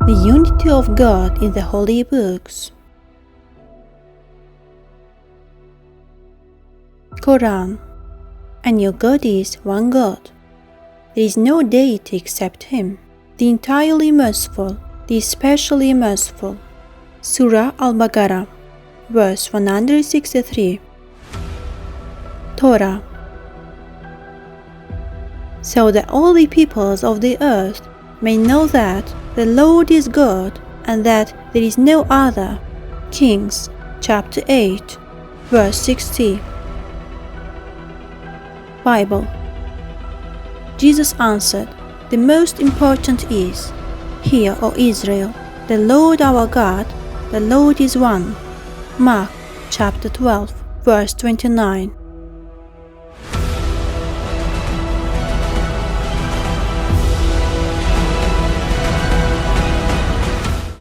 The unity of God in the Holy Books. Quran. And your God is one God. There is no deity except Him, the entirely merciful, the especially merciful. Surah Al-Baqarah, verse 163. Torah. So that all the peoples of the earth may know that the Lord is God, and that there is no other. Kings, chapter 8, verse 60. Bible. Jesus answered, the most important is, Hear, O Israel, the Lord our God, the Lord is one. Mark, chapter 12, verse 29.